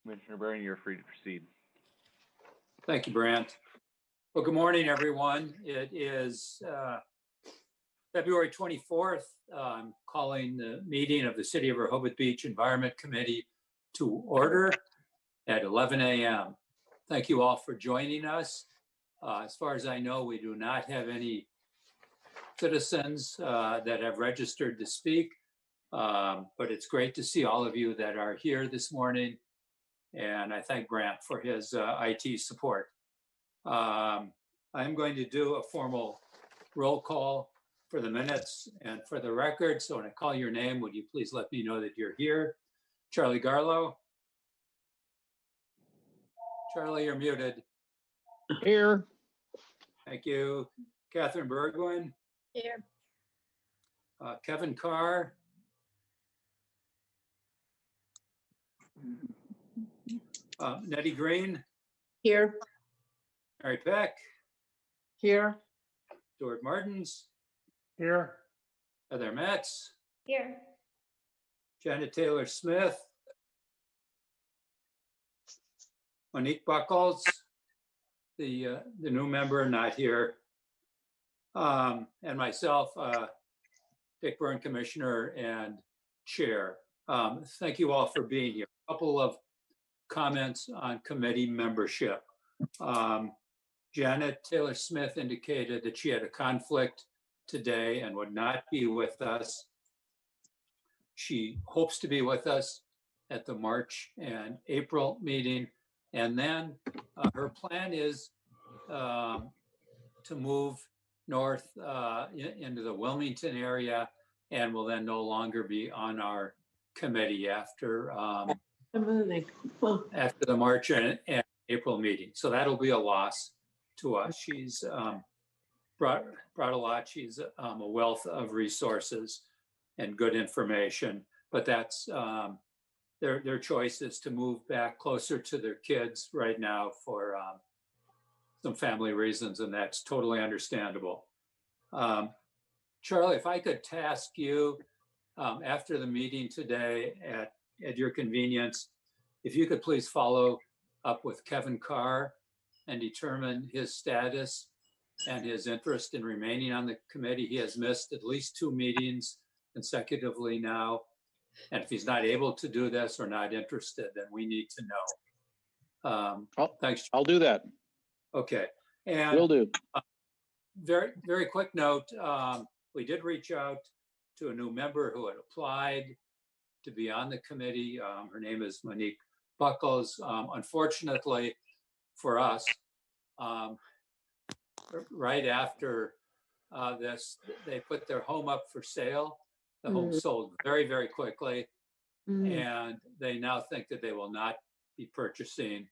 Commissioner Bernie, you're free to proceed. Thank you, Brant. Well, good morning, everyone. It is February 24th. I'm calling the meeting of the City of Rehoboth Beach Environment Committee to order at 11 a.m. Thank you all for joining us. As far as I know, we do not have any citizens that have registered to speak, but it's great to see all of you that are here this morning. And I thank Brant for his IT support. I'm going to do a formal roll call for the minutes and for the record. So when I call your name, would you please let me know that you're here? Charlie Garlow. Charlie, you're muted. Here. Thank you. Catherine Bergwin. Here. Kevin Carr. Nettie Green. Here. Mary Peck. Here. Stuart Martins. Here. Heather Metz. Here. Janet Taylor Smith. Monique Buckles, the new member, not here. And myself, Dick Byrne, Commissioner and Chair. Thank you all for being here. A couple of comments on committee membership. Janet Taylor Smith indicated that she had a conflict today and would not be with us. She hopes to be with us at the March and April meeting. And then her plan is to move north into the Wilmington area and will then no longer be on our committee after the March and April meeting. So that'll be a loss to us. She's brought a lot. She's a wealth of resources and good information, but that's their choice is to move back closer to their kids right now for some family reasons, and that's totally understandable. Charlie, if I could task you after the meeting today at your convenience, if you could please follow up with Kevin Carr and determine his status and his interest in remaining on the committee. He has missed at least 2 meetings consecutively now. And if he's not able to do this or not interested, then we need to know. Thanks. I'll do that. Okay. And Will do. Very, very quick note. We did reach out to a new member who had applied to be on the committee. Her name is Monique Buckles. Unfortunately for us, right after this, they put their home up for sale. The home sold very, very quickly. And they now think that they will not be purchasing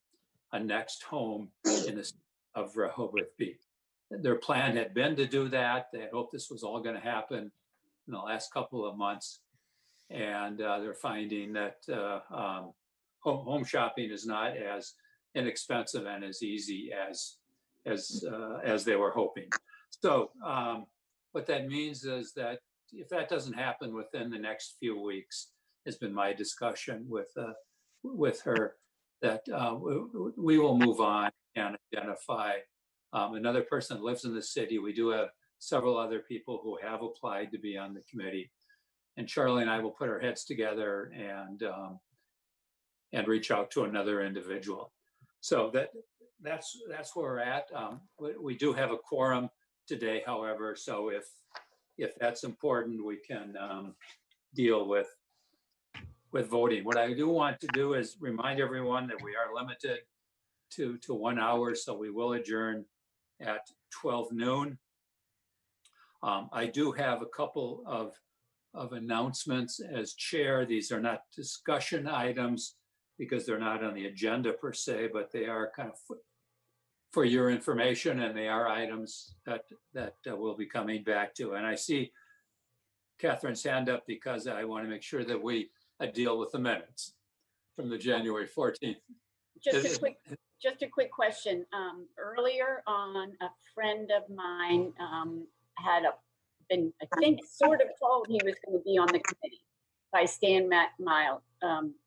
a next home in the city of Rehoboth Beach. Their plan had been to do that. They had hoped this was all going to happen in the last couple of months. And they're finding that home shopping is not as inexpensive and as easy as they were hoping. So what that means is that if that doesn't happen within the next few weeks, has been my discussion with her, that we will move on and identify another person that lives in the city. We do have several other people who have applied to be on the committee. And Charlie and I will put our heads together and reach out to another individual. So that's where we're at. We do have a quorum today, however, so if that's important, we can deal with voting. What I do want to do is remind everyone that we are limited to 1 hour, so we will adjourn at 12 noon. I do have a couple of announcements as chair. These are not discussion items because they're not on the agenda per se, but they are kind of for your information, and they are items that we'll be coming back to. And I see Catherine's hand up because I want to make sure that we deal with the minutes from the January 14th. Just a quick question. Earlier on, a friend of mine had been, I think, sort of told he was going to be on the committee by Stan Mile.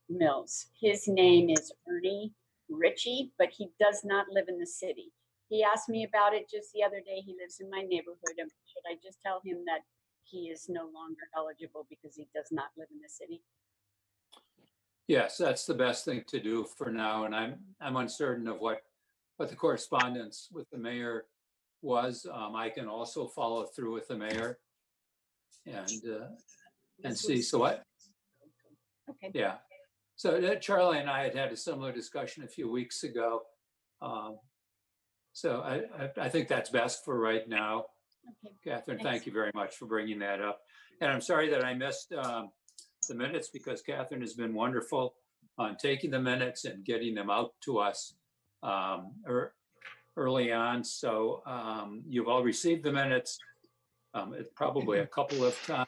Mills. His name is Ernie Ritchie, but he does not live in the city. He asked me about it just the other day. He lives in my neighborhood. And should I just tell him that he is no longer eligible because he does not live in the city? Yes, that's the best thing to do for now. And I'm uncertain of what the correspondence with the mayor was. I can also follow through with the mayor and see. So what? Okay. Yeah. So Charlie and I had a similar discussion a few weeks ago. So I think that's best for right now. Okay. Catherine, Thanks. thank you very much for bringing that up. And I'm sorry that I missed the minutes, because Catherine has been wonderful on taking the minutes and getting them out to us early on. So you've all received the minutes, probably a couple of times.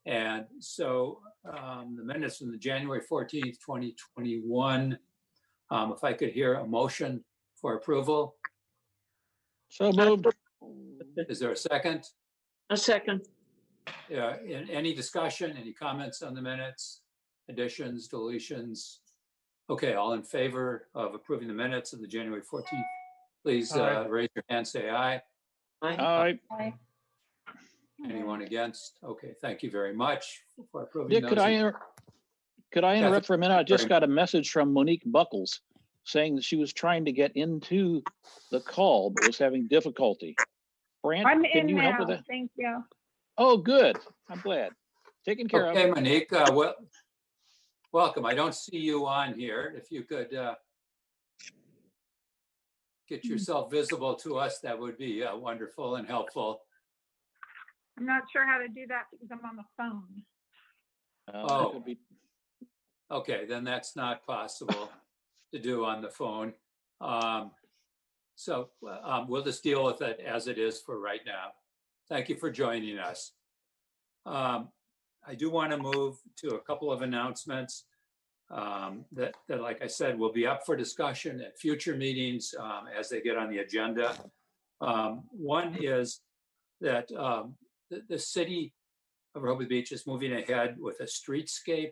And so the minutes from the January 14th, 2021, if I could hear a motion for approval. So moved. Is there a second? A second. Any discussion, any comments on the minutes, additions, deletions? Okay, all in favor of approving the minutes of the January 14th, please Aye. raise your hand, say aye. Aye. Aye. Anyone against? Okay, thank you very much for approving Dick, those. could I interrupt for a minute? I just got a message from Monique Buckles saying that she was trying to get into the call, but was having difficulty. Brant, I'm can in you help with now, that? thank you. Oh, good. I'm glad. Taken care Okay, of. Monique, welcome. I don't see you on here. If you could get yourself visible to us, that would be wonderful and helpful. I'm not sure how to do that because I'm on the phone. Oh. That could be- Okay, then that's not possible to do on the phone. So we'll just deal with it as it is for right now. Thank you for joining us. I do want to move to a couple of announcements that, like I said, will be up for discussion at future meetings as they get on the agenda. One is that the city of Rehoboth Beach is moving ahead with a streetscape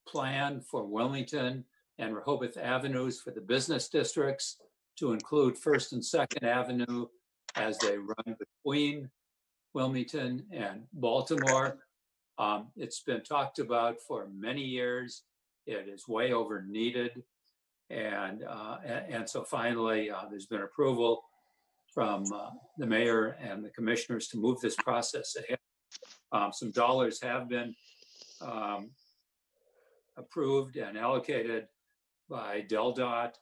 plan for Wilmington and Rehoboth Avenues for the business districts, to include First and Second Avenue as they run between Wilmington and Baltimore. It's been talked about for many years. It is way over needed. And so finally, there's been approval from the mayor and the commissioners to move this process ahead. Some dollars have been approved and allocated by DelDOT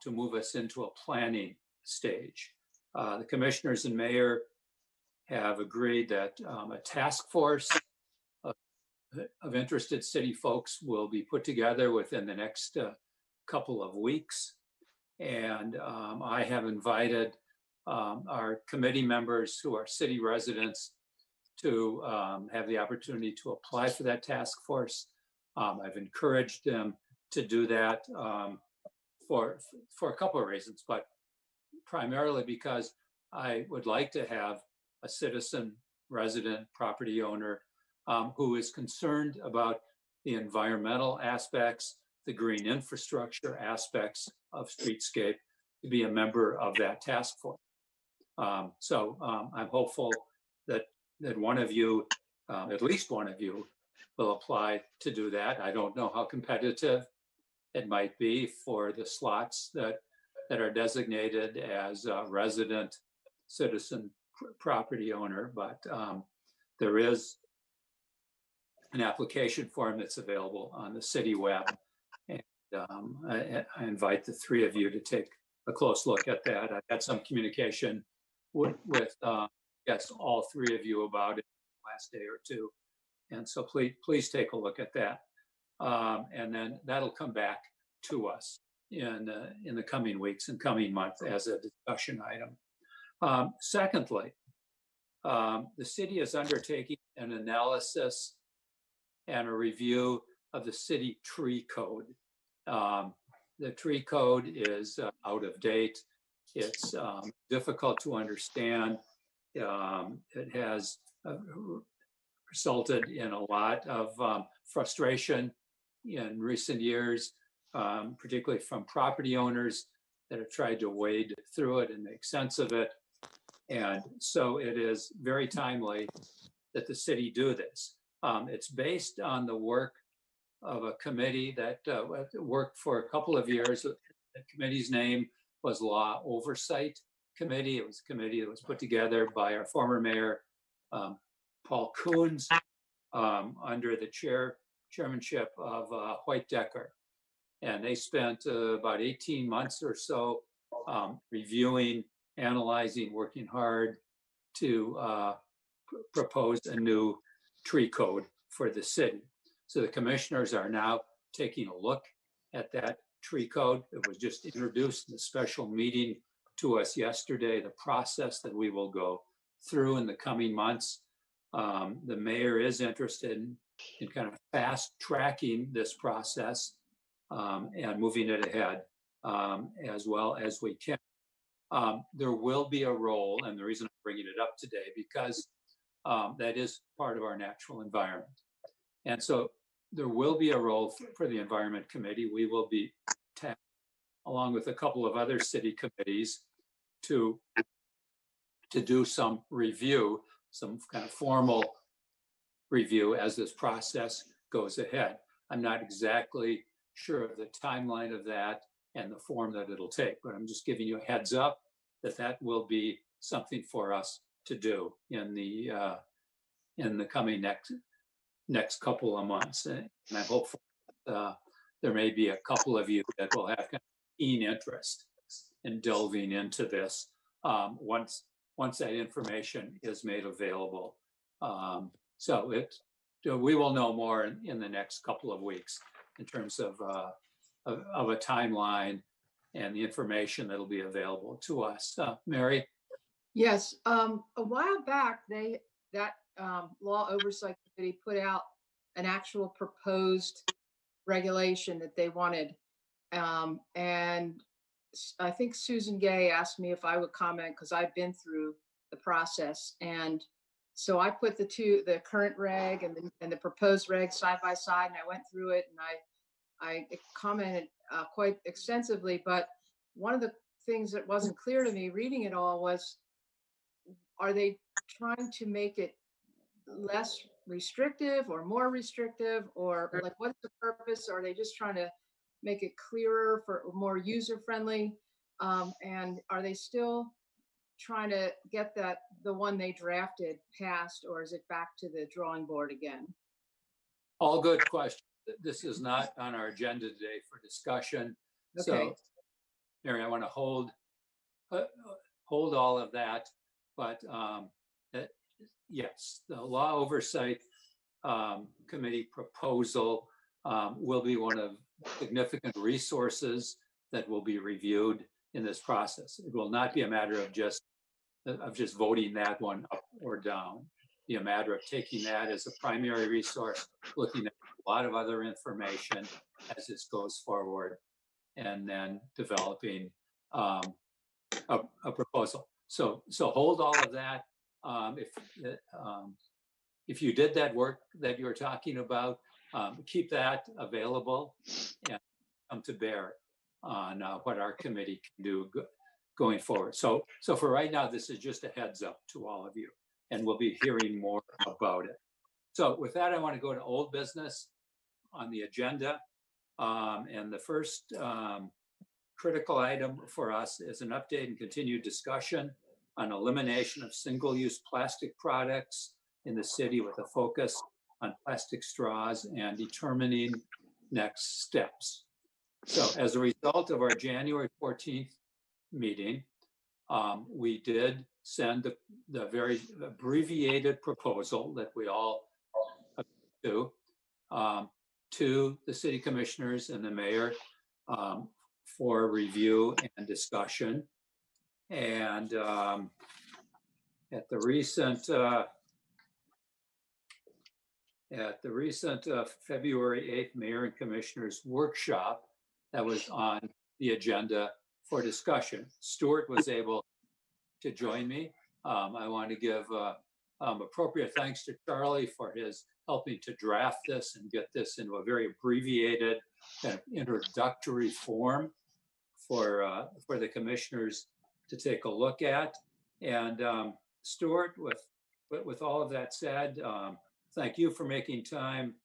to move us into a planning stage. The commissioners and mayor have agreed that a task force of interested city folks will be put together within the next couple of weeks. And I have invited our committee members who are city residents to have the opportunity to apply for that task force. I've encouraged them to do that for a couple of reasons, but primarily because I would like to have a citizen, resident, property owner who is concerned about the environmental aspects, the green infrastructure aspects of streetscape, to be a member of that task force. So I'm hopeful that one of you, at least one of you, will apply to do that. I don't know how competitive it might be for the slots that are designated as resident, citizen, property owner, but there is an application form that's available on the city web. And I invite the three of you to take a close look at that. I've had some communication with yes, all three of you about it last day or two. And so please take a look at that. And then that'll come back to us in the coming weeks and coming months as a discussion item. Secondly, the city is undertaking an analysis and a review of the city tree code. The tree code is out of date. It's difficult to understand. It has resulted in a lot of frustration in recent years, particularly from property owners that have tried to wade through it and make sense of it. And so it is very timely that the city do this. It's based on the work of a committee that worked for a couple of years. The committee's name was Law Oversight Committee. It was a committee that was put together by our former mayor, Paul Coons, under the chairmanship of White Decker. And they spent about 18 months or so reviewing, analyzing, working hard to propose a new tree code for the city. So the commissioners are now taking a look at that tree code. It was just introduced in a special meeting to us yesterday, the process that we will go through in the coming months. The mayor is interested in kind of fast tracking this process and moving it ahead as well as we can. There will be a role, and the reason I'm bringing it up today, because that is part of our natural environment. And so there will be a role for the Environment Committee. We will be tasked, along with a couple of other city committees, to do some review, some kind of formal review as this process goes ahead. I'm not exactly sure of the timeline of that and the form that it'll take, but I'm just giving you a heads up that that will be something for us to do in the coming next couple of months. And I'm hopeful there may be a couple of you that will have kind of keen interest in delving into this once that information is made available. So we will know more in the next couple of weeks in terms of a timeline and the information that'll be available to us. Mary? Yes, a while back, that Law Oversight Committee put out an actual proposed regulation that they wanted. And I think Susan Gay asked me if I would comment because I've been through the process. And so I put the current reg and the proposed reg side by side, and I went through it, and I commented quite extensively. But one of the things that wasn't clear to me reading it all was, are they trying to make it less restrictive or more restrictive, or like what's the purpose? Or are they just trying to make it clearer for more user friendly? And are they still trying to get the one they drafted passed, or is it back to the drawing board again? All good questions. This is not on our agenda today for discussion. Okay. So, Mary, I want to hold all of that, but yes, the Law Oversight Committee proposal will be one of significant resources that will be reviewed in this process. It will not be a matter of just voting that one up or down. It'll be a matter of taking that as a primary resource, looking at a lot of other information as this goes forward, and then developing a proposal. So hold all of that. If you did that work that you're talking about, keep that available and come to bear on what our committee can do going forward. So for right now, this is just a heads up to all of you, and we'll be hearing more about it. So with that, I want to go to old business on the agenda. And the first critical item for us is an update and continued discussion on elimination of single-use plastic products in the city with a focus on plastic straws and determining next steps. So as a result of our January 14th meeting, we did send the very abbreviated proposal that we all agreed to the city commissioners and the mayor for review and discussion. And at the recent February 8th Mayor and Commissioners workshop that was on the agenda for discussion, Stuart was able to join me. I want to give appropriate thanks to Charlie for his helping to draft this and get this into a very abbreviated kind of introductory form for the commissioners to take a look at. And Stuart, with all of that said, thank you for making time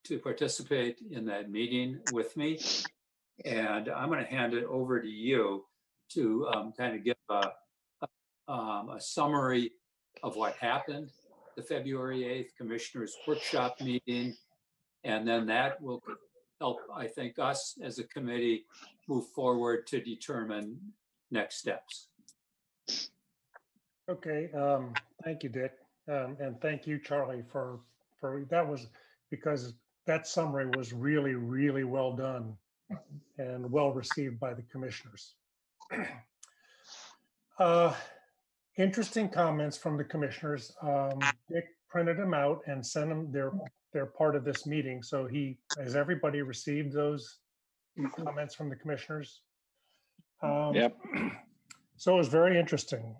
to participate in that meeting with me. And I'm going to hand it over to you to kind of give a summary of what happened the February 8th Commissioners Workshop meeting. And then that will help, I think, us as a committee move forward to determine next steps. Okay, thank you, Dick. And thank you, Charlie, for that was because that summary was really, really well done and well received by the commissioners. Interesting comments from the commissioners. Dick printed them out and sent them. They're part of this meeting. So has everybody received those comments from the commissioners? Yep. So it was very interesting.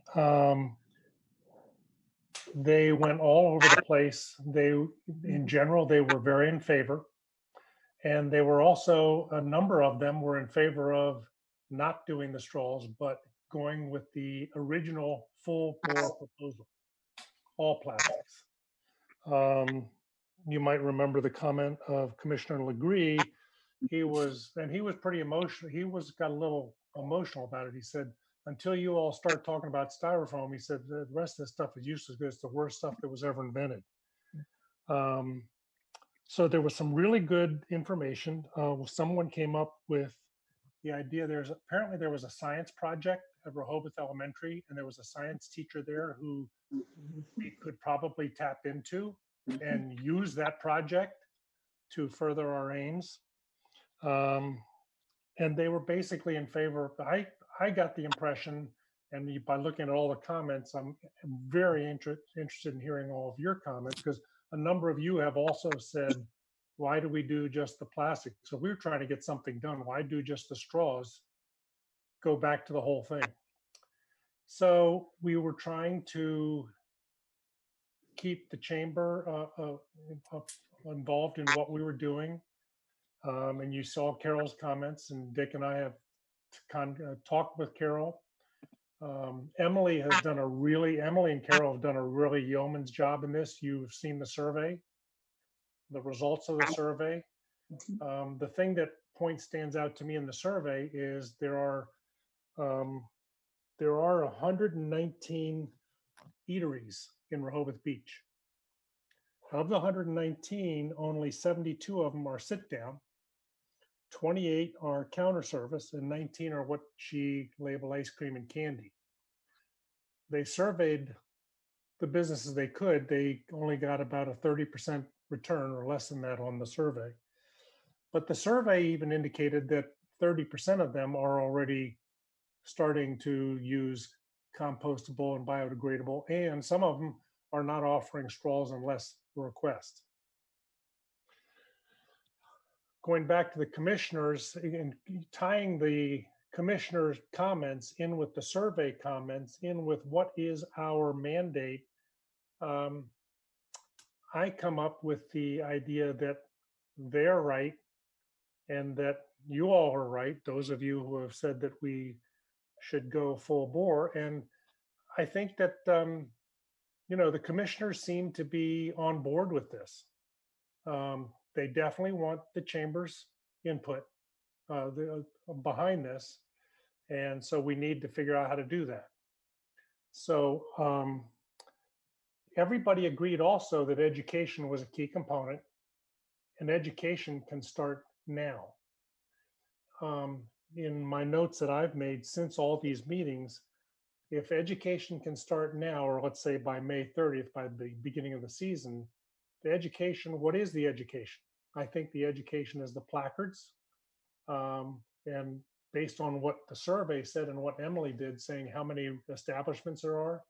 They went all over the place. In general, they were very in favor. And they were also, a number of them were in favor of not doing the straws, but going with the original full bore proposal, all plastics. You might remember the comment of Commissioner Legree. He was pretty emotional. Got a little emotional about it. He said, until you all start talking about styrofoam, he said, the rest of this stuff is useless because it's the worst stuff that was ever invented. So there was some really good information. Someone came up with the idea. Apparently there was a science project at Rehoboth Elementary, and there was a science teacher there who we could probably tap into and use that project to further our aims. And they were basically in favor. I got the impression, and by looking at all the comments, I'm very interested in hearing all of your comments, because a number of you have also said, why do we do just the plastic? So we're trying to get something done. Why do just the straws? Go back to the whole thing. So we were trying to keep the chamber involved in what we were doing. And you saw Carol's comments, and Dick and I have talked with Carol. Emily and Carol have done a really yeoman's job in this. You've seen the survey, the results of the survey. The thing that stands out to me in the survey is there are 119 eateries in Rehoboth Beach. Of the 119, only 72 of them are sit down, 28 are counter service, and 19 are what she labeled ice cream and candy. They surveyed the businesses they could. They only got about a 30% return or less than that on the survey. But the survey even indicated that 30% of them are already starting to use compostable and biodegradable, and some of them are not offering straws unless request. Going back to the commissioners and tying the commissioners' comments in with the survey comments, in with what is our mandate, I come up with the idea that they're right and that you all are right, those of you who have said that we should go full bore. And I think that, the commissioners seem to be on board with this. They definitely want the chamber's input behind this. And so we need to figure out how to do that. So everybody agreed also that education was a key component, and education can start now. In my notes that I've made since all these meetings, if education can start now, or let's say by May 30th, by the beginning of the season, the education, what is the education? I think the education is the placards. And based on what the survey said and what Emily did, saying how many establishments there are,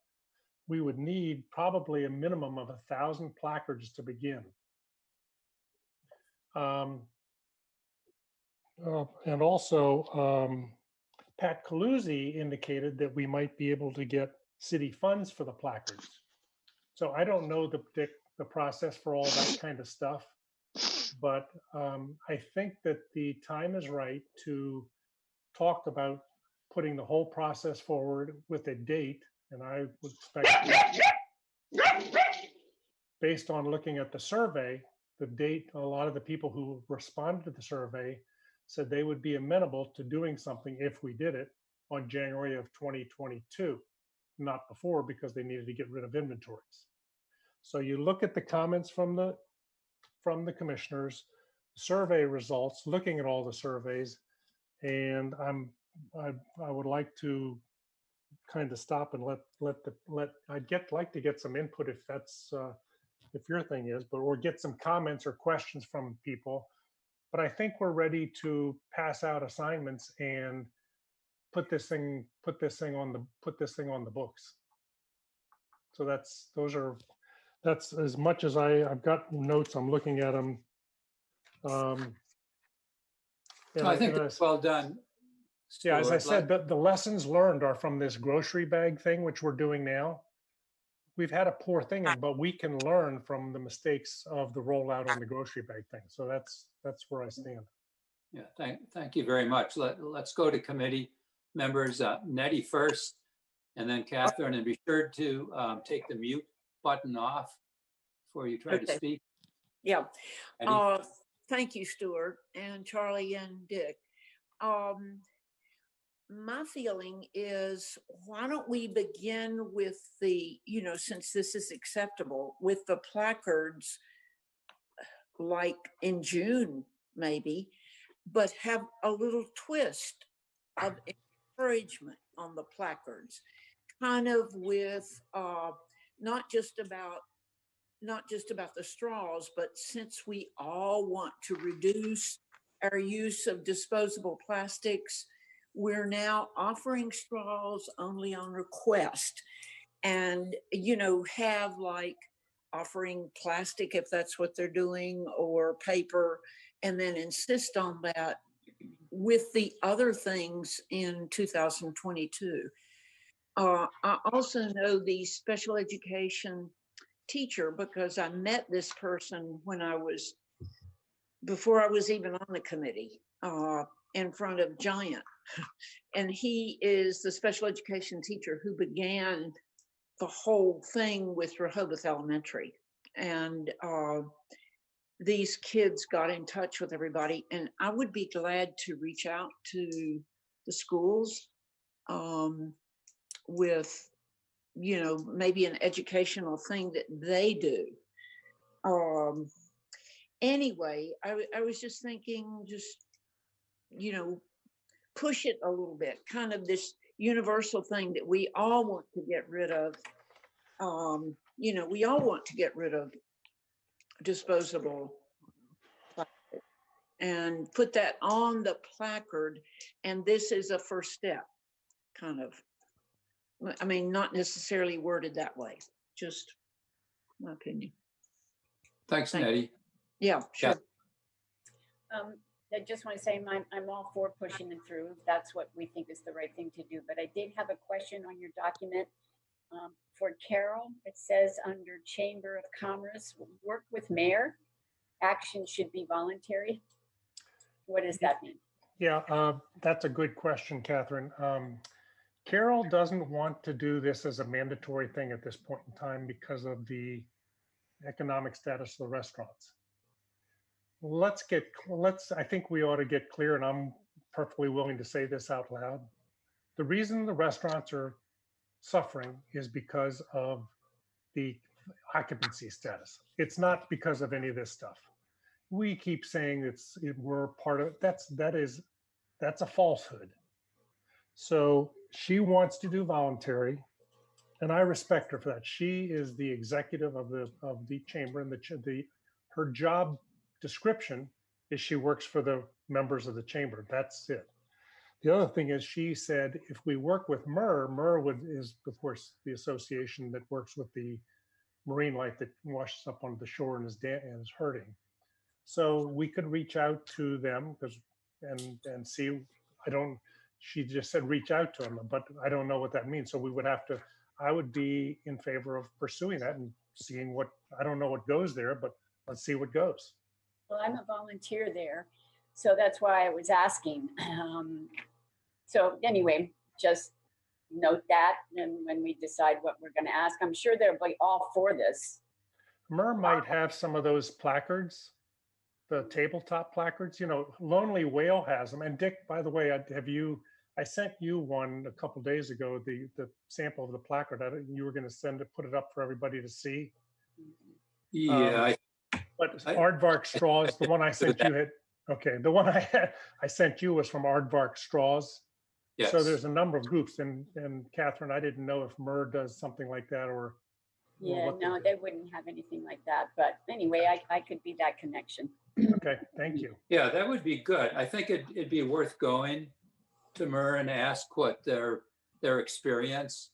we would need probably a minimum of 1,000 placards to begin. And also, Pat Caluzzi indicated that we might be able to get city funds for the placards. So I don't know the the process for all that kind of stuff. But I think that the time is right to talk about putting the whole process forward with a date. And I would expect, based on looking at the survey, the date, a lot of the people who responded to the survey said they would be amenable to doing something if we did it on January of 2022, not before, because they needed to get rid of inventories. So you look at the comments from the commissioners, survey results, looking at all the surveys, and I would like to kind of stop and like to get some input if that's if your thing is, or get some comments or questions from people. But I think we're ready to pass out assignments and put this thing on the books. So that's as much as I've got notes. I'm looking at them. I think it's well done. Yeah, as I Stuart. said, the lessons learned are from this grocery bag thing, which we're doing now. We've had a poor thing, but we can learn from the mistakes of the rollout on the grocery bag thing. So that's where I stand. Yeah, thank you very much. Let's go to committee members. Nettie first, and then Catherine, and be sure to take the mute button off before you try to speak. Yeah. Nettie? Thank you, Stuart and Charlie and Dick. My feeling is, why don't we begin with the, since this is acceptable, with the placards, like in June, maybe, but have a little twist of encouragement on the placards, kind of with not just about the straws, but since we all want to reduce our use of disposable plastics, we're now offering straws only on request, and have like offering plastic if that's what they're doing, or paper, and then insist on that with the other things in 2022. I also know the special education teacher because I met this person before I was even on the committee, in front of Giant. And he is the special education teacher who began the whole thing with Rehoboth Elementary. And these kids got in touch with everybody. And I would be glad to reach out to the schools with, maybe an educational thing that they do. Anyway, I was just thinking, push it a little bit, kind of this universal thing that we all want to get rid of. We all want to get rid of disposable plastic, and put that on the placard. And this is a first step, kind of. I mean, not necessarily worded that way, just my opinion. Thanks, Nettie. Yeah, sure. I just want to say I'm all for pushing them through. That's what we think is the right thing to do. But I did have a question on your document for Carol. It says under Chamber of Commerce, work with mayor. Action should be voluntary. What does that mean? Yeah, that's a good question, Catherine. Carol doesn't want to do this as a mandatory thing at this point in time because of the economic status of the restaurants. I think we ought to get clear, and I'm perfectly willing to say this out loud. The reason the restaurants are suffering is because of the occupancy status. It's not because of any of this stuff. We keep saying we're part of it. That's a falsehood. So she wants to do voluntary, and I respect her for that. She is the executive of the chamber, and her job description is she works for the members of the chamber. That's it. The other thing is, she said if we work with MER is of course the association that works with the marine life that washes up on the shore and is hurting. So we could reach out to them and see. She just said reach out to them, but I don't know what that means. So I would be in favor of pursuing that and seeing what, I don't know what goes there, but let's see what goes. Well, I'm a volunteer there, so that's why I was asking. So anyway, just note that, and when we decide what we're going to ask, I'm sure they'll be all for this. Mer might have some of those placards, the tabletop placards, Lonely Whale has them. And Dick, by the way, I sent you one a couple days ago, the sample of the placard. You were going to put it up for everybody to see. Yeah. But Aardvark Straws, the one I sent you the one I sent you was from Aardvark Straws. Yes. So there's a number of groups, and Catherine, I didn't know if Mer does something like that or. Yeah, no, they wouldn't have anything like that. But anyway, I could be that connection. Okay, thank you. Yeah, that would be good. I think it'd be worth going to Mer and ask what their experience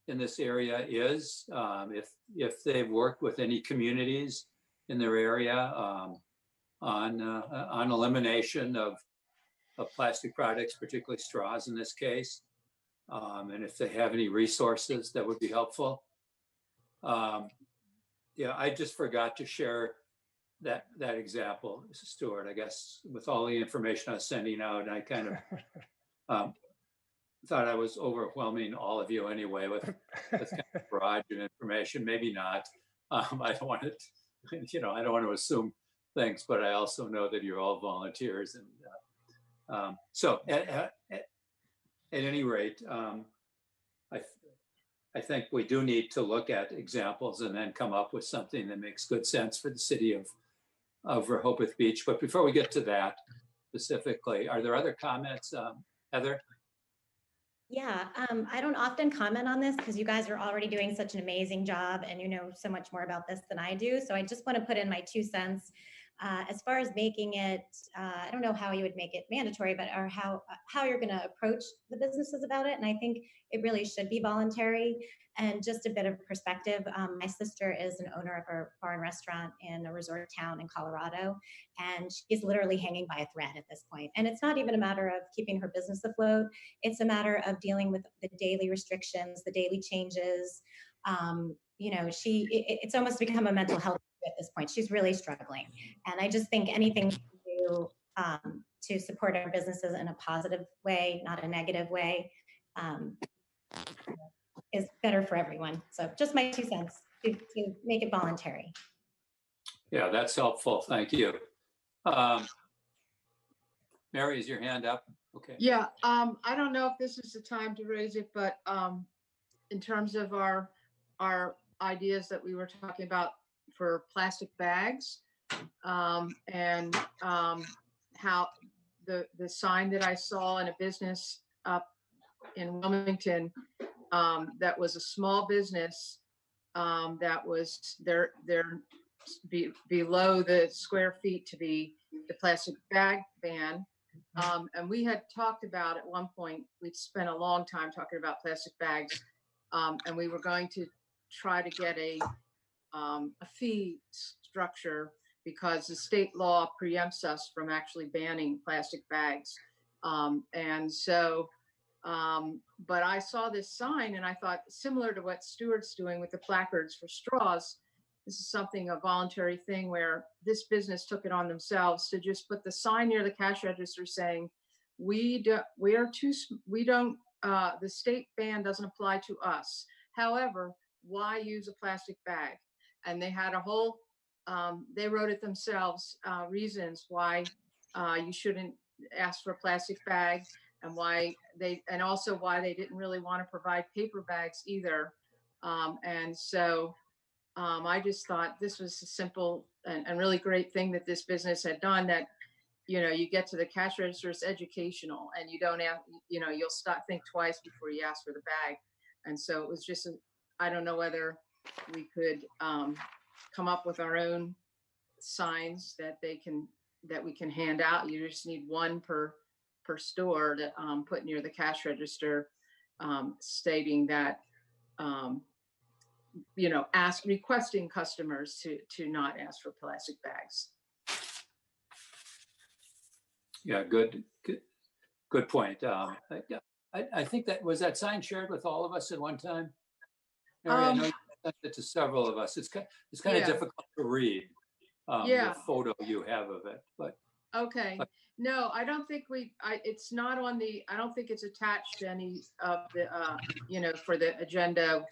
in this area is. If they've worked with any communities in their area on elimination of plastic products, particularly straws in this case, and if they have any resources that would be helpful. Yeah, I just forgot to share that example, Stuart, I guess, with all the information I was sending out. And I kind of thought I was overwhelming all of you anyway with kind of barrage of information. Maybe not. I don't want to, I don't want to assume things, but I also know that you're all volunteers. And so at any rate, I think we do need to look at examples and then come up with something that makes good sense for the city of Rehoboth Beach. But before we get to that specifically, are there other comments, Heather? Yeah, I don't often comment on this because you guys are already doing such an amazing job and you know so much more about this than I do. So I just want to put in my 2 cents. As far as making it, I don't know how you would make it mandatory, but or how you're going to approach the businesses about it. And I think it really should be voluntary. And just a bit of perspective, my sister is an owner of a bar and restaurant in a resort town in Colorado, and she's literally hanging by a thread at this point. And it's not even a matter of keeping her business afloat. It's a matter of dealing with the daily restrictions, the daily changes. It's almost become a mental health at this point. She's really struggling. And I just think anything we can do to support our businesses in a positive way, not a negative way, is better for everyone. So just my 2 cents to make it voluntary. Yeah, that's helpful. Thank you. Mary, is your hand up? Okay. Yeah, I don't know if this is the time to raise it, but in terms of our ideas that we were talking about for plastic bags, and how the sign that I saw in a business up in Wilmington, that was a small business, that was they're below the square feet to be the plastic bag ban. And we had talked about at one point, we'd spent a long time talking about plastic bags, and we were going to try to get a fee structure because the state law preempts us from actually banning plastic bags. But I saw this sign and I thought, similar to what Stuart's doing with the placards for straws, this is something, a voluntary thing where this business took it on themselves to just put the sign near the cash register saying, the state ban doesn't apply to us. However, why use a plastic bag? And they had a whole, they wrote it themselves, reasons why you shouldn't ask for a plastic bag, and also why they didn't really want to provide paper bags either. I just thought this was a simple and really great thing that this business had done, that, you get to the cash register, it's educational, and you don't have, you'll think twice before you ask for the bag. And so it was just, I don't know whether we could come up with our own signs that we can hand out. You just need one per store to put near the cash register, stating that, requesting customers to not ask for plastic bags. Yeah, good point. I think that sign shared with all of us at one time. Mary, I know you sent it to several of us. It's kind of Yeah. difficult to read, Yeah. the photo you have of it, but Okay, no, I don't think it's not on I don't think it's attached to any of the, for the agenda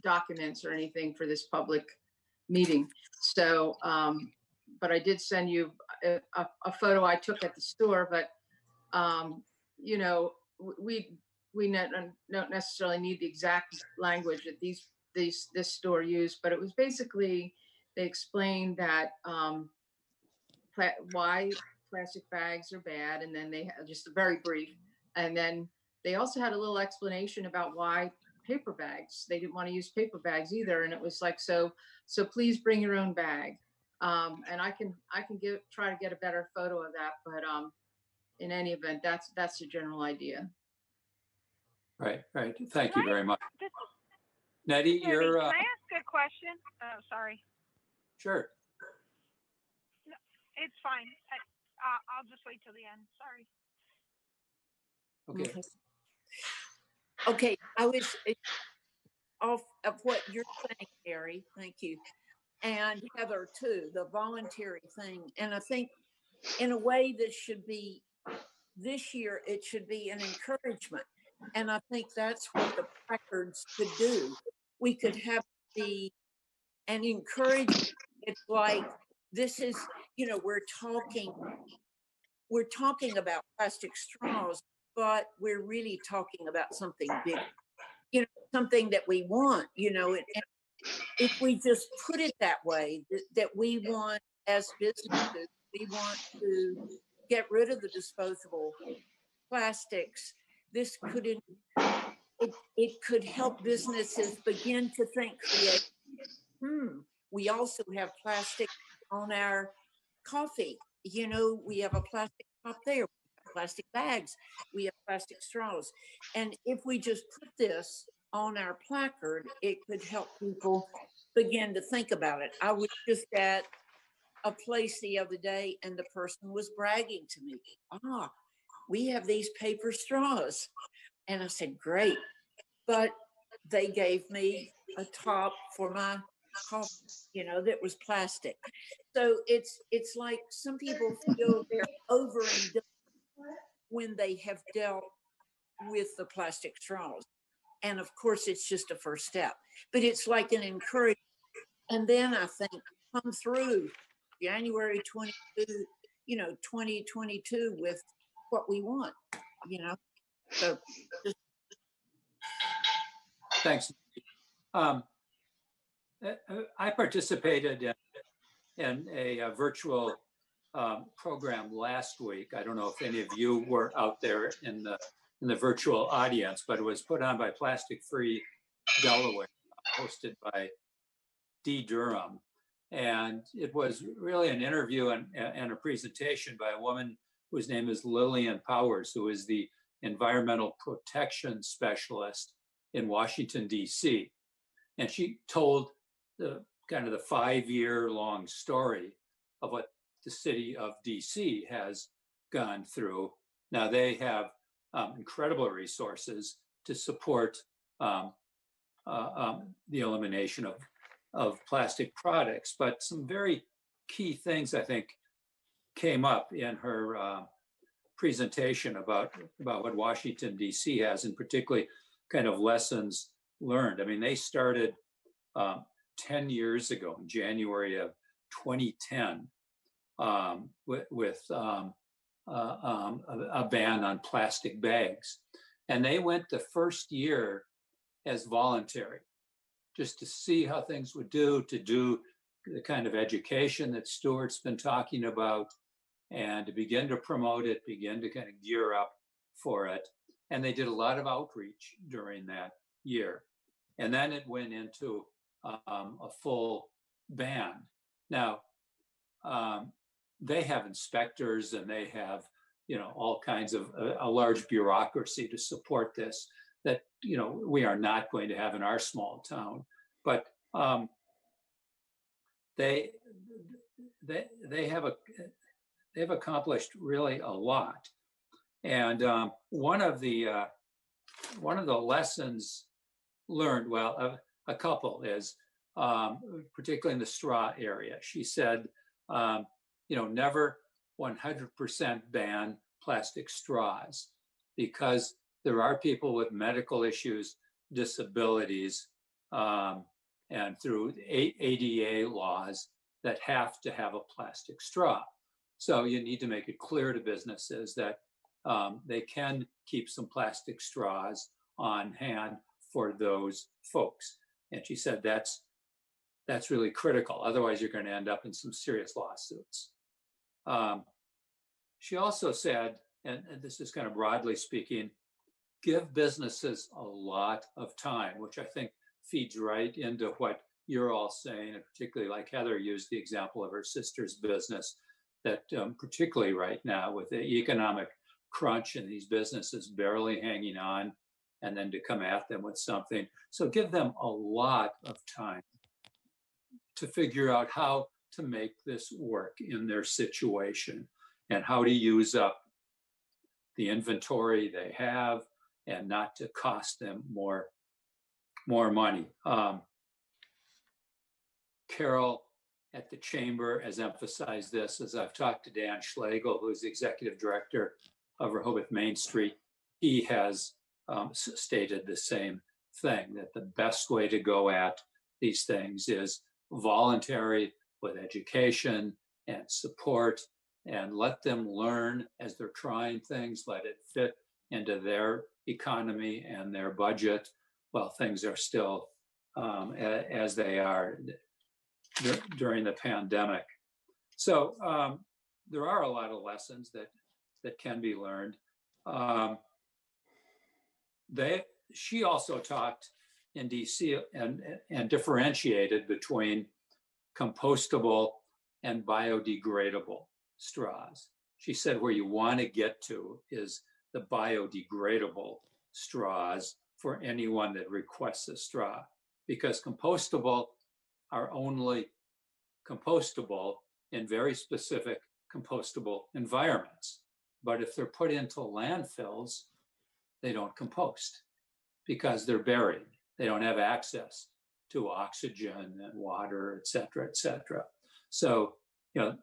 documents or anything for this public meeting. So, but I did send you a photo I took at the store, but, we don't necessarily need the exact language that this store used, but it was basically, they explained that, why plastic bags are bad, and then they had just a very brief, and then they also had a little explanation about why paper bags. They didn't want to use paper bags either, and it was like, so please bring your own bag. And I can try to get a better photo of that, but in any event, that's the general idea. right. Thank you very much. This- Nettie, Can you're, I ask a question? Oh, sorry. sure. It's fine. I'll just wait till the end. Sorry. Okay. Okay, I was off of what you're saying, Gary. Thank you. And Heather too, the voluntary thing. And I think in a way this year, it should be an encouragement. And I think that's what the placards could do. We could have an encouragement. It's like, this is, we're talking about plastic straws, but we're really talking about something big, something that we want, and if we just put it that way, that we want, as businesses, we want to get rid of the disposable plastics. This could, it could help businesses begin to think creatively. We also have plastic on our coffee. We have a plastic cup there, plastic bags, we have plastic straws. And if we just put this on our placard, it could help people begin to think about it. I was just at a place the other day and the person was bragging to me, we have these paper straws. And I said, great. But they gave me a top for my coffee, that was plastic. So it's like some people feel they're overindulged when they have dealt with the plastic straws. And of course, it's just a first step, but it's like an encouragement. And then I think come through January 2022 with what we want, So just. Thanks. I participated in a virtual program last week. I don't know if any of you were out there in the virtual audience, but it was put on by Plastic Free Delaware, hosted by Dee Durham. And it was really an interview and a presentation by a woman whose name is Lillian Powers, who is the environmental protection specialist in Washington, D.C. And she told the kind of the 5-year-long story of what the city of DC has gone through. Now they have incredible resources to support the elimination of plastic products, but some very key things I think came up in her presentation about what Washington DC has, and particularly kind of lessons learned. I mean, they started 10 years ago, in January of 2010, with a ban on plastic bags. And they went the first year as voluntary, just to see how things would do, to do the kind of education that Stuart's been talking about, and to begin to promote it, begin to kind of gear up for it. And they did a lot of outreach during that year. And then it went into a full ban. Now, they have inspectors and they have, all kinds of a large bureaucracy to support this that, we are not going to have in our small town. But they've accomplished really a lot. And one of the lessons learned, well, a couple, is particularly in the straw area. She said, never 100% ban plastic straws, because there are people with medical issues, disabilities, and through ADA laws that have to have a plastic straw. So you need to make it clear to businesses that they can keep some plastic straws on hand for those folks. And she said that's really critical. Otherwise, you're going to end up in some serious lawsuits. She also said, and this is kind of broadly speaking, give businesses a lot of time, which I think feeds right into what you're all saying, and particularly like Heather used the example of her sister's business, that particularly right now with the economic crunch and these businesses barely hanging on, and then to come at them with something. So give them a lot of time to figure out how to make this work in their situation and how to use up the inventory they have and not to cost them more money. Carol at the chamber has emphasized this as I've talked to Dan Schlegel, who's the executive director of Rehoboth Main Street. He has stated the same thing, that the best way to go at these things is voluntary, with education and support, and let them learn as they're trying things, let it fit into their economy and their budget while things are still as they are during the pandemic. So there are a lot of lessons that can be learned. She also talked in DC and differentiated between compostable and biodegradable straws. She said where you want to get to is the biodegradable straws for anyone that requests a straw, because compostable are only compostable in very specific compostable environments. But if they're put into landfills, they don't compost because they're buried. They don't have access to oxygen and water, et cetera, et cetera. So, the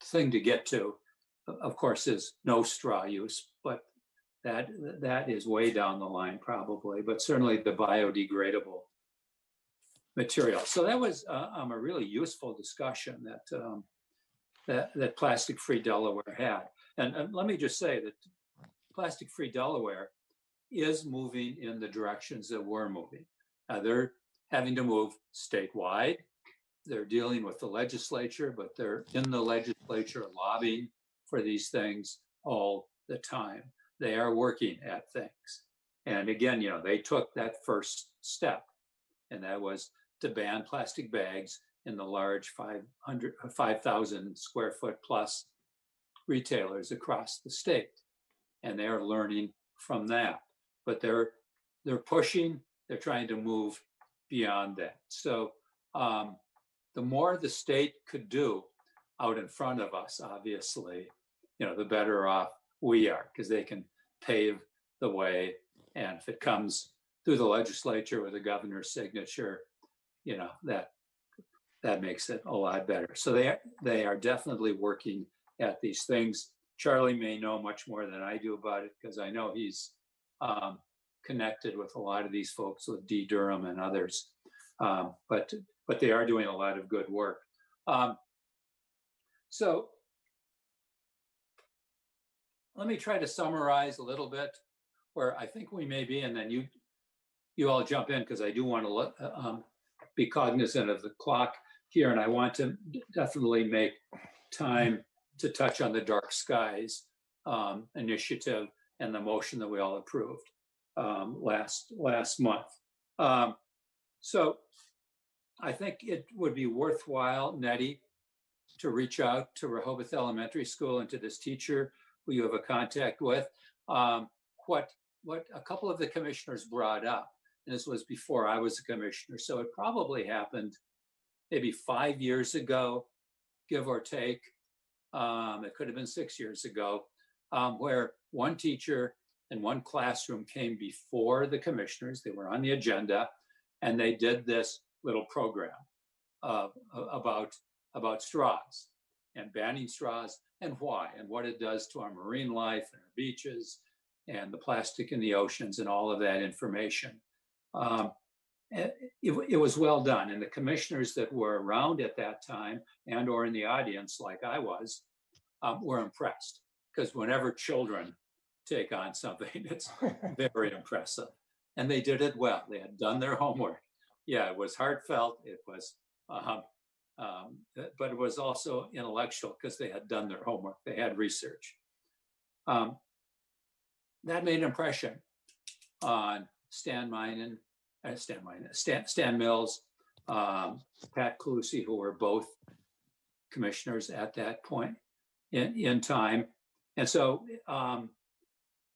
thing to get to, of course, is no straw use, but that is way down the line probably, but certainly the biodegradable material. So that was a really useful discussion that Plastic Free Delaware had. And let me just say that Plastic Free Delaware is moving in the directions that we're moving. They're having to move statewide. They're dealing with the legislature, but they're in the legislature lobbying for these things all the time. They are working at things. And again, they took that first step, and that was to ban plastic bags in the large 5,000 square foot plus retailers across the state. And they're learning from that. But they're pushing, they're trying to move beyond that. So the more the state could do out in front of us, obviously, the better off we are, because they can pave the way. And if it comes through the legislature with the governor's signature, that makes it a lot better. So they are definitely working at these things. Charlie may know much more than I do about it, because I know he's connected with a lot of these folks, with D. Durham and others. But they are doing a lot of good work. So let me try to summarize a little bit where I think we may be, and then you all jump in, because I do want to be cognizant of the clock here, and I want to definitely make time to touch on the Dark Skies initiative and the motion that we all approved last month. So I think it would be worthwhile, Nettie, to reach out to Rehoboth Elementary School and to this teacher who you have a contact with. What a couple of the commissioners brought up, and this was before I was a commissioner, so it probably happened maybe 5 years ago, give or take. It could have been 6 years ago, where one teacher and one classroom came before the commissioners. They were on the agenda, and they did this little program about straws and banning straws and why and what it does to our marine life and our beaches and the plastic in the oceans and all of that information. It was well done, and the commissioners that were around at that time and or in the audience, like I was, were impressed, because whenever children take on something, it's very impressive, and they did it well. They had done their homework. Yeah, it was heartfelt. It was, but it was also intellectual because they had done their homework. They had research. That made an impression on Stan Mills, Pat Calusi, who were both commissioners at that point in time. And so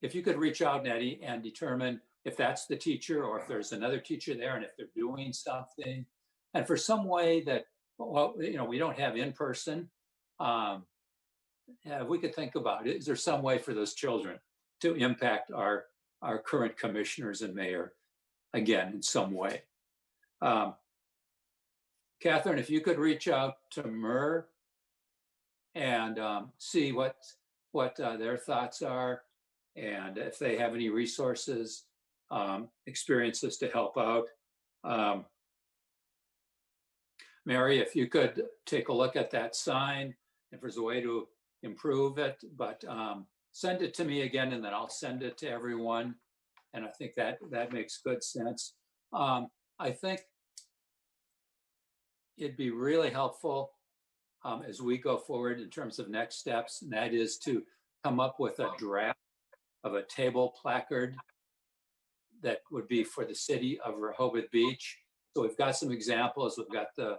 if you could reach out, Nettie, and determine if that's the teacher or if there's another teacher there and if they're doing something, and for some way that, well, you know, we don't have in person, yeah, we could think about it. Is there some way for those children to impact our current commissioners and mayor again in some way? Catherine, if you could reach out to MER and see what their thoughts are, and if they have any resources, experiences to help out. Mary, if you could take a look at that sign, if there's a way to improve it, but send it to me again, and then I'll send it to everyone. And I think that makes good sense. I think it'd be really helpful as we go forward in terms of next steps, and that is to come up with a draft of a table placard that would be for the city of Rehoboth Beach. So we've got some examples. We've got the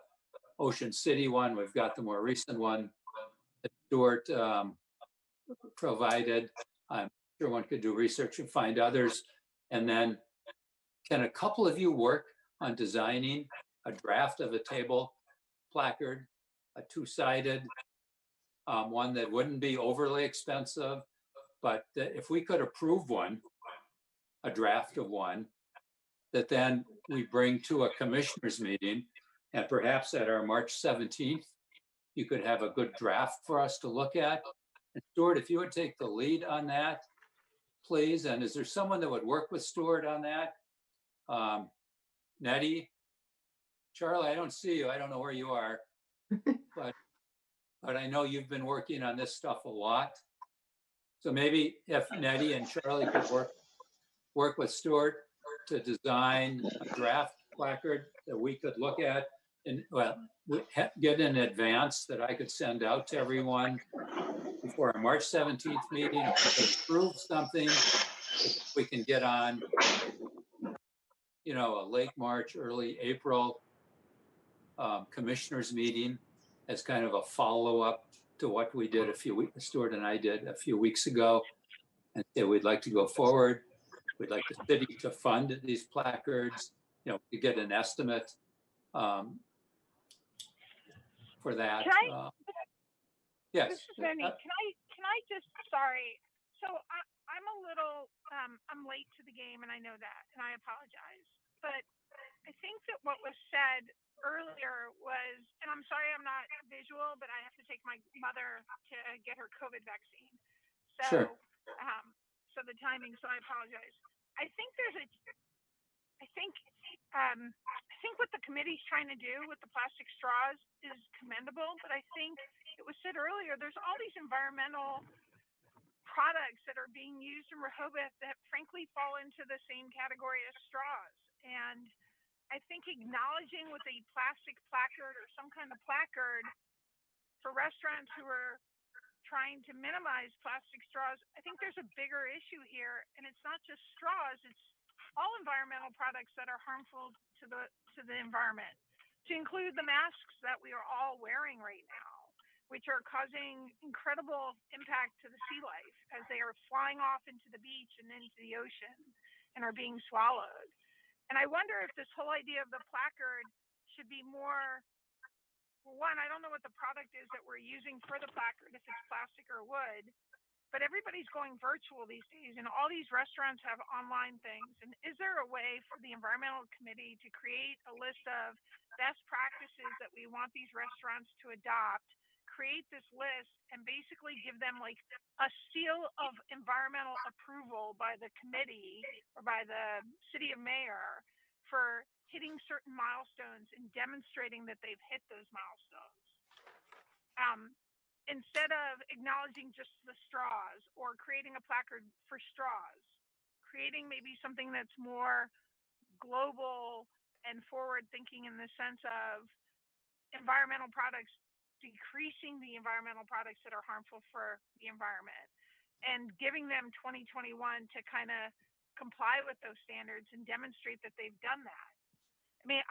Ocean City one. We've got the more recent one that Stuart provided. I'm sure one could do research and find others. And then can a couple of you work on designing a draft of a table placard, a two-sided one that wouldn't be overly expensive, but that if we could approve one, a draft of one, that then we bring to a commissioners meeting, and perhaps at our March 17th, you could have a good draft for us to look at. And Stuart, if you would take the lead on that, please. And is there someone that would work with Stuart on that? Nettie? Charlie, I don't see you. I don't know where you are, but I know you've been working on this stuff a lot. So maybe if Nettie and Charlie could work with Stuart to design a draft placard that we could look at and, well, get in advance that I could send out to everyone before our March 17th meeting. If we could approve something, we can get on, you know, a late March, early April commissioners meeting as kind of a follow-up to what we did Stuart and I did a few weeks ago, and say we'd like to go forward. We'd like the city to fund these placards, you know, to get an estimate for that. Yes. This is Wendy. Can I just, sorry. So I'm a little, I'm late to the game, and I know that, and I apologize. But I think that what was said earlier was, and I'm sorry I'm not visual, but I have to take my mother to get her COVID vaccine. So, sure. So the timing, so I apologize. I think I think what the committee's trying to do with the plastic straws is commendable, but I think it was said earlier, there's all these environmental products that are being used in Rehoboth that frankly fall into the same category as straws. And I think acknowledging with a plastic placard or some kind of placard for restaurants who are trying to minimize plastic straws, I think there's a bigger issue here, and it's not just straws, it's all environmental products that are harmful to the environment, to include the masks that we are all wearing right now, which are causing incredible impact to the sea life as they are flying off into the beach and into the ocean and are being swallowed. And I wonder if this whole idea of the placard should be more, one, I don't know what the product is that we're using for the placard, if it's plastic or wood, but everybody's going virtual these days, and all these restaurants have online things. And is there a way for the environmental committee to create a list of best practices that we want these restaurants to adopt, create this list, and basically give them like a seal of environmental approval by the committee or by the city of mayor for hitting certain milestones and demonstrating that they've hit those milestones? Instead of acknowledging just the straws or creating a placard for straws, creating maybe something that's more global and forward thinking in the sense of environmental products, decreasing the environmental products that are harmful for the environment, and giving them 2021 to kind of comply with those standards and demonstrate that they've done that. I mean,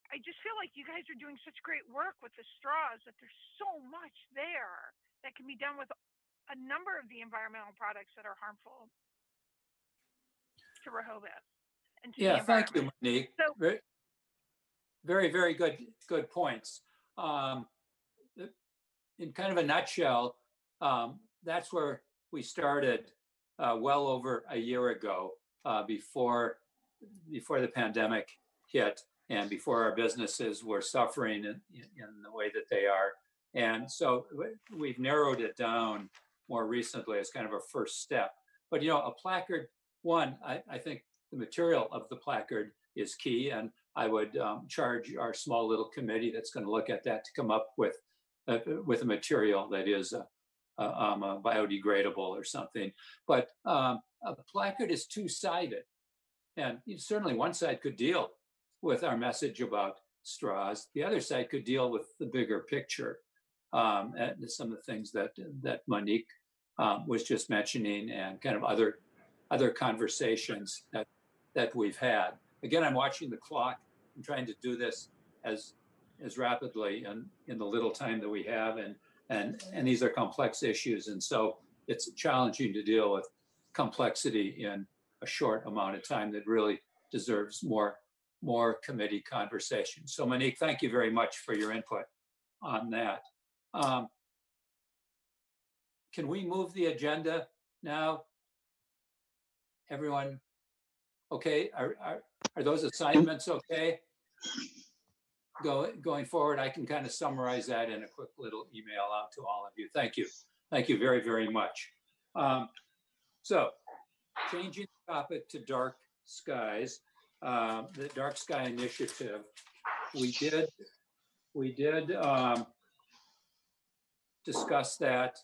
I just feel like you guys are doing such great work with the straws that there's so much there that can be done with a number of the environmental products that are harmful to Rehoboth and to the Thank you, environment. Monique. So, Very, very good points. In kind of a nutshell, that's where we started well over a year ago, before the pandemic hit and before our businesses were suffering in the way that they are. And so we've narrowed it down more recently as kind of a first step. But, a placard, one, I think the material of the placard is key. And I would charge our small little committee that's going to look at that to come up with a material that is biodegradable or something. But a placard is two-sided. And certainly one side could deal with our message about straws. The other side could deal with the bigger picture, and some of the things that Monique was just mentioning, and kind of other conversations that we've had. Again, I'm watching the clock. I'm trying to do this as rapidly in the little time that we have, and these are complex issues, and so it's challenging to deal with complexity in a short amount of time that really deserves more committee conversation. So Monique, thank you very much for your input on that. Can we move the agenda now? Everyone okay? Are those assignments okay? Going forward, I can kind of summarize that in a quick little email out to all of you. Thank you. Thank you very, very much. So changing the topic to dark skies, the Dark Sky Initiative, we did discuss that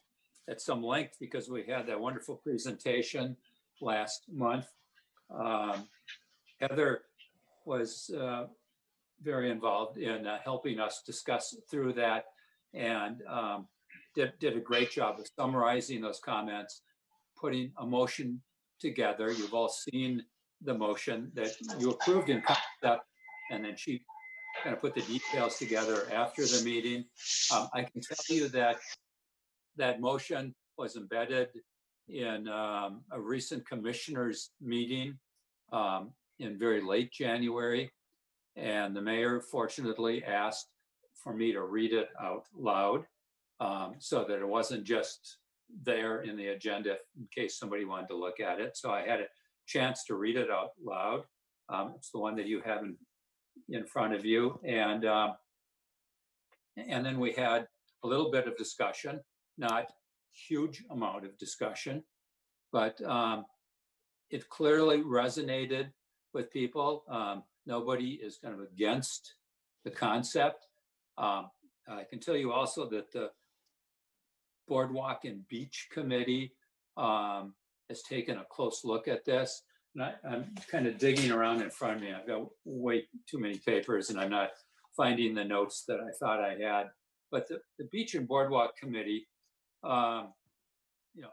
at some length because we had that wonderful presentation last month. Heather was very involved in helping us discuss through that, and did a great job of summarizing those comments, putting a motion together. You've all seen the motion that you approved in concept, and then she kind of put the details together after the meeting. I can tell you that that motion was embedded in a recent commissioners meeting in very late January. And the mayor fortunately asked for me to read it out loud, so that it wasn't just there in the agenda in case somebody wanted to look at it. So I had a chance to read it out loud. It's the one that you have in front of you. And then we had a little bit of discussion, not huge amount of discussion, but it clearly resonated with people. Nobody is kind of against the concept. I can tell you also that the Boardwalk and Beach Committee has taken a close look at this. And I'm kind of digging around in front of me. I've got way too many papers and I'm not finding the notes that I thought I had. But the Beach and Boardwalk Committee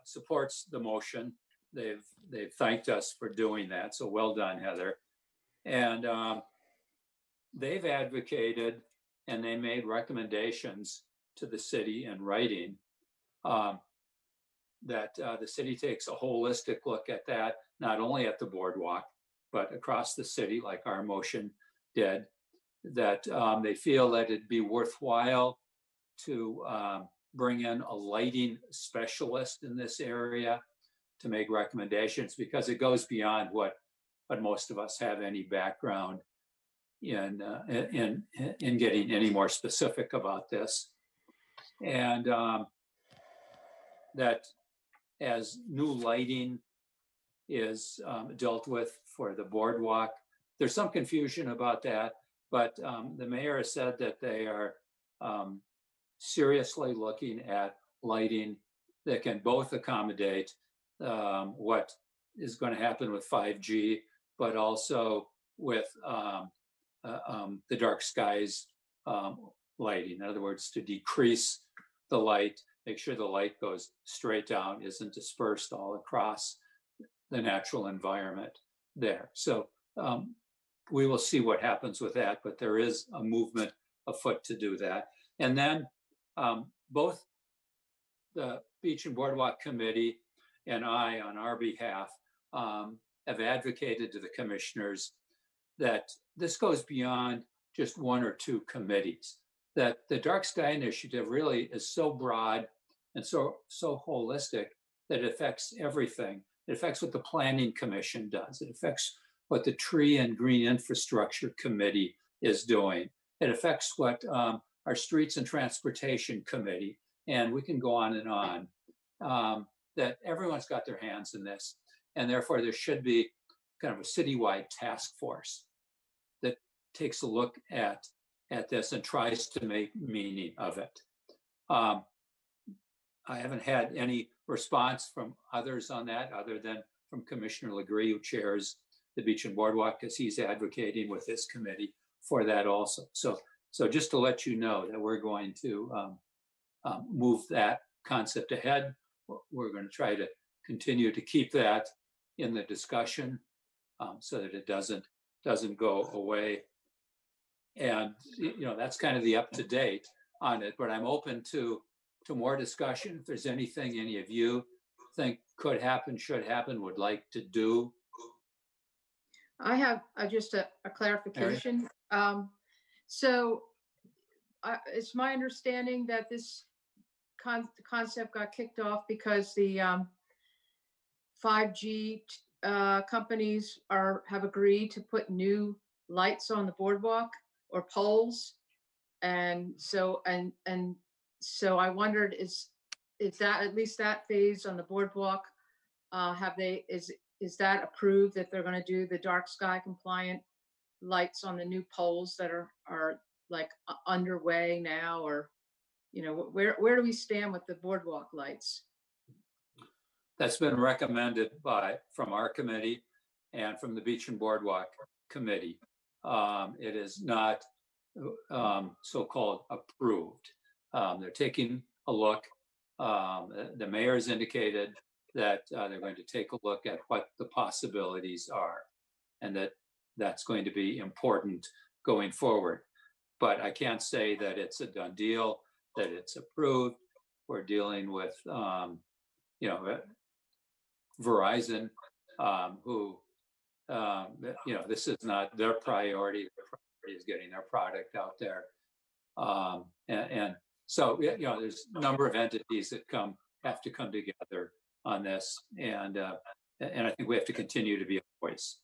supports the motion. They've thanked us for doing that. So well done, Heather. And they've advocated and they made recommendations to the city in writing that the city takes a holistic look at that, not only at the boardwalk, but across the city, like our motion did, that they feel that it'd be worthwhile to bring in a lighting specialist in this area to make recommendations, because it goes beyond what most of us have any background in getting any more specific about this. And that as new lighting is dealt with for the boardwalk, there's some confusion about that, but the mayor has said that they are seriously looking at lighting that can both accommodate what is going to happen with 5G, but also with the dark skies lighting. In other words, to decrease the light, make sure the light goes straight down, isn't dispersed all across the natural environment there. So we will see what happens with that, but there is a movement afoot to do that. And then both the Beach and Boardwalk Committee and I, on our behalf, have advocated to the commissioners that this goes beyond just one or two committees, that the Dark Sky Initiative really is so broad and so holistic that it affects everything. It affects what the Planning Commission does. It affects what the Tree and Green Infrastructure Committee is doing. It affects what our Streets and Transportation Committee, and we can go on and on, that everyone's got their hands in this. And therefore there should be kind of a citywide task force that takes a look at this and tries to make meaning of it. I haven't had any response from others on that, other than from Commissioner Legree, who chairs the Beach and Boardwalk, because he's advocating with this committee for that also. So just to let you know that we're going to move that concept ahead. We're going to try to continue to keep that in the discussion so that it doesn't go away. And that's kind of the up to date on it. But I'm open to more discussion. If there's anything any of you think could happen, should happen, would like to do. I have just a clarification. So it's my understanding that this concept got kicked off because the 5G companies have agreed to put new lights on the boardwalk or poles, and so I wondered, is that at least that phase on the boardwalk, is that approved, that they're going to do the dark sky compliant lights on the new poles that are like underway now, or where do we stand with the boardwalk lights? That's been recommended from our committee and from the Beach and Boardwalk Committee. It is not so-called approved. They're taking a look. The mayor's indicated that they're going to take a look at what the possibilities are, and that's going to be important going forward. But I can't say that it's a done deal, that it's approved. We're dealing with Verizon, who this is not their priority. Their priority is getting their product out there, and so there's a number of entities that have to come together on this, and I think we have to continue to be a voice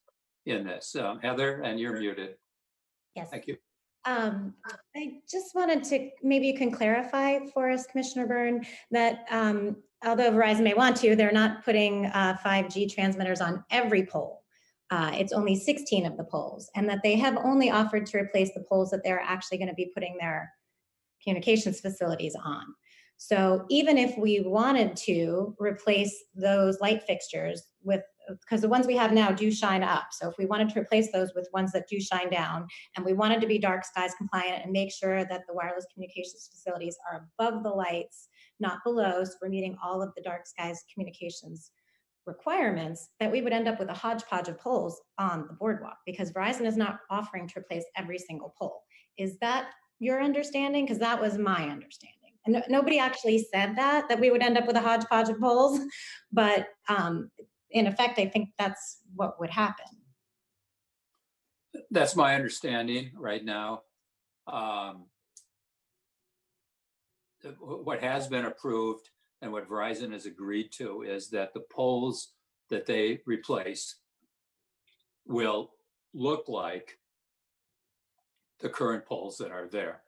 in this. Heather, and you're muted. Yes. Thank you. I just wanted to, maybe you can clarify for us, Commissioner Byrne, that although Verizon may want to, they're not putting 5G transmitters on every pole. It's only 16 of the poles, and that they have only offered to replace the poles that they're actually going to be putting their communications facilities on. So even if we wanted to replace those light fixtures because the ones we have now do shine up. So if we wanted to replace those with ones that do shine down, and we wanted to be dark skies compliant and make sure that the wireless communications facilities are above the lights, not below, so we're meeting all of the dark skies communications requirements, that we would end up with a hodgepodge of poles on the boardwalk, because Verizon is not offering to replace every single pole. Is that your understanding? Because that was my understanding. And nobody actually said that we would end up with a hodgepodge of poles, but in effect, I think that's what would happen. That's my understanding right now. what has been approved and what Verizon has agreed to is that the poles that they replace will look like the current poles that are there.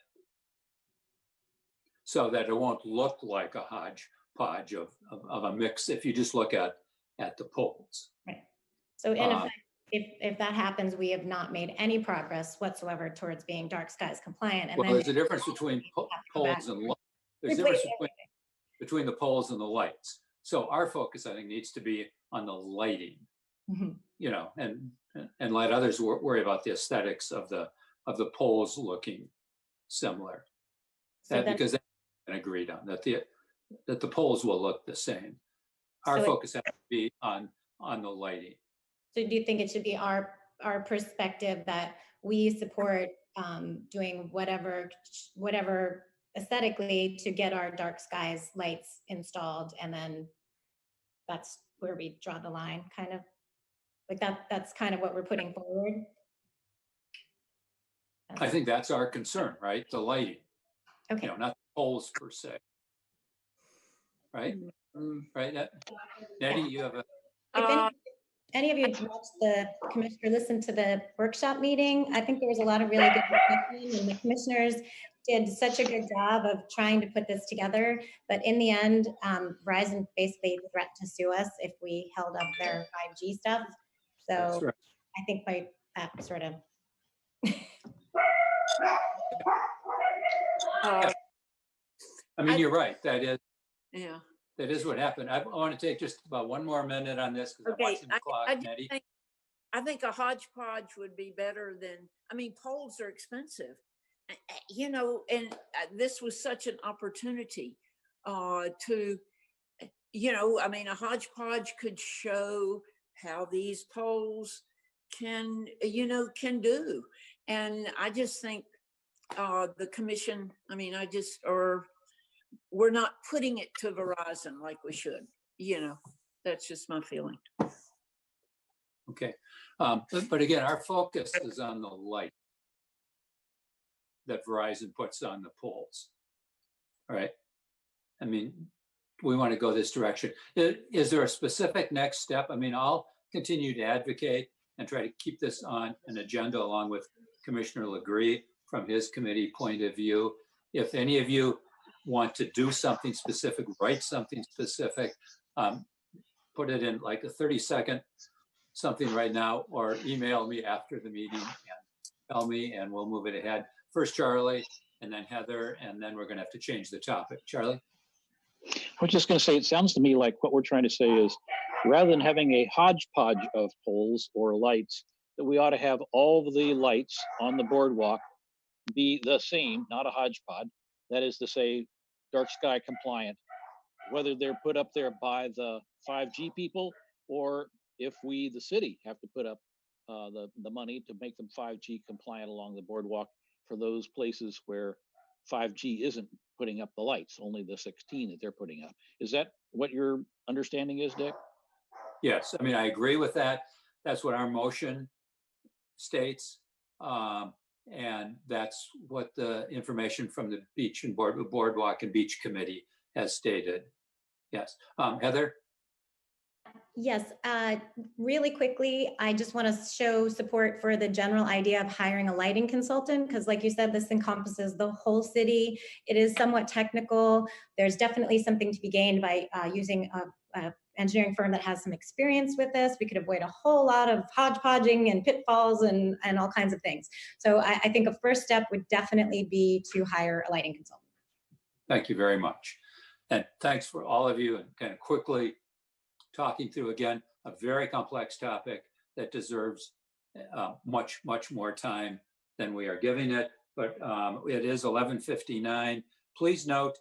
So that it won't look like a hodgepodge of a mix if you just look at the poles. Right. So in effect, if that happens, we have not made any progress whatsoever towards being dark skies compliant. And well, then there's a difference between poles and lights. There's a difference between the poles and the lights. So our focus, I think, needs to be on the lighting, you know, and let others worry about the aesthetics of the poles looking similar. So because they've been agreed on that the poles will look the same. Our focus has to be on the lighting. So do you think it should be our perspective that we support doing whatever aesthetically to get our dark skies lights installed, and then that's where we draw the line, kind of like that's kind of what we're putting forward? I think that's our concern, right? The lighting. Okay. You know, not the poles per se. Right? Right, Nettie, you have a... If any of you watched the commissioner listened to the workshop meeting, I think there was a lot of really good discussion, and the commissioners did such a good job of trying to put this together. But in the end, Verizon basically threatened to sue us if we held up their 5G stuff. So right. I think by that sort of... I mean, you're right. That is what happened. I want to take just about one more minute on this because I'm watching the clock, Nettie. I think a hodgepodge would be better than, I mean, poles are expensive, you know, and this was such an opportunity to, you know, I mean, a hodgepodge could show how these poles can, you know, can do. And I just think the commission, I mean, we're not putting it to Verizon like we should, you know, that's just my feeling. Okay. But again, our focus is on the light that Verizon puts on the poles. All right. I mean, we want to go this direction. Is there a specific next step? I mean, I'll continue to advocate and try to keep this on an agenda along with Commissioner Legree from his committee point of view. If any of you want to do something specific, write something specific, put it in like a 30-second something right now, or email me after the meeting and tell me, and we'll move it ahead. First Charlie, and then Heather, and then we're going to have to change the topic. Charlie? I was just going to say, it sounds to me like what we're trying to say is, rather than having a hodgepodge of poles or lights, that we ought to have all the lights on the boardwalk be the same, not a hodgepodge. That is to say, dark sky compliant, whether they're put up there by the 5G people, or if we, the city, have to put up the money to make them 5G compliant along the boardwalk for those places where 5G isn't putting up the lights, only the 16 that they're putting up. Is that what your understanding is, Dick? Yes, I mean, I agree with that. That's what our motion states. And that's what the information from the Beach and Boardwalk and Beach Committee has stated. Yes. Heather? Yes, really quickly, I just want to show support for the general idea of hiring a lighting consultant, because like you said, this encompasses the whole city. It is somewhat technical. There's definitely something to be gained by using a engineering firm that has some experience with this. We could avoid a whole lot of hodgepodging and pitfalls and all kinds of things. So I think a first step would definitely be to hire a lighting consultant. Thank you very much. And thanks for all of you, and kind of quickly talking through again a very complex topic that deserves much more time than we are giving it. But it is 11:59. Please note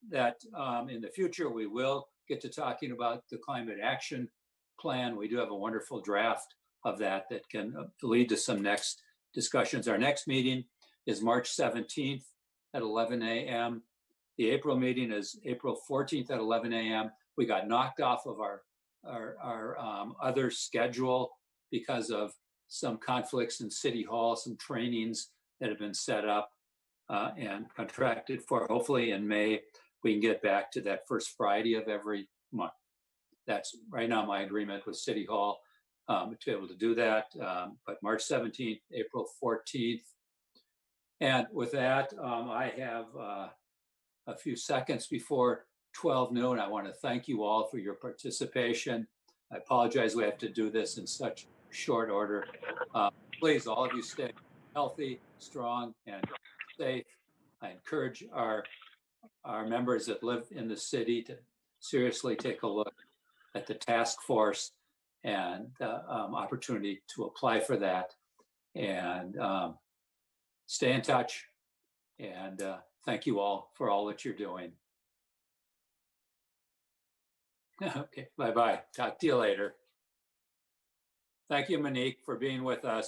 that in the future we will get to talking about the climate action plan. We do have a wonderful draft of that can lead to some next discussions. Our next meeting is March 17th at 11 a.m. The April meeting is April 14th at 11 a.m. We got knocked off of our other schedule because of some conflicts in City Hall, some trainings that have been set up and contracted for hopefully in May. we can get back to that first Friday of every month. That's right now my agreement with City Hall to be able to do that. But March 17th, April 14th. And with that, I have a few seconds before 12 noon. I want to thank you all for your participation. I apologize we have to do this in such short order. Please, all of you stay healthy, strong, and safe. I encourage our members that live in the city to seriously take a look at the task force and the opportunity to apply for that. And stay in touch. And thank you all for all that you're doing. Okay, bye-bye. Talk to you later. Thank you, Monique, for being with us.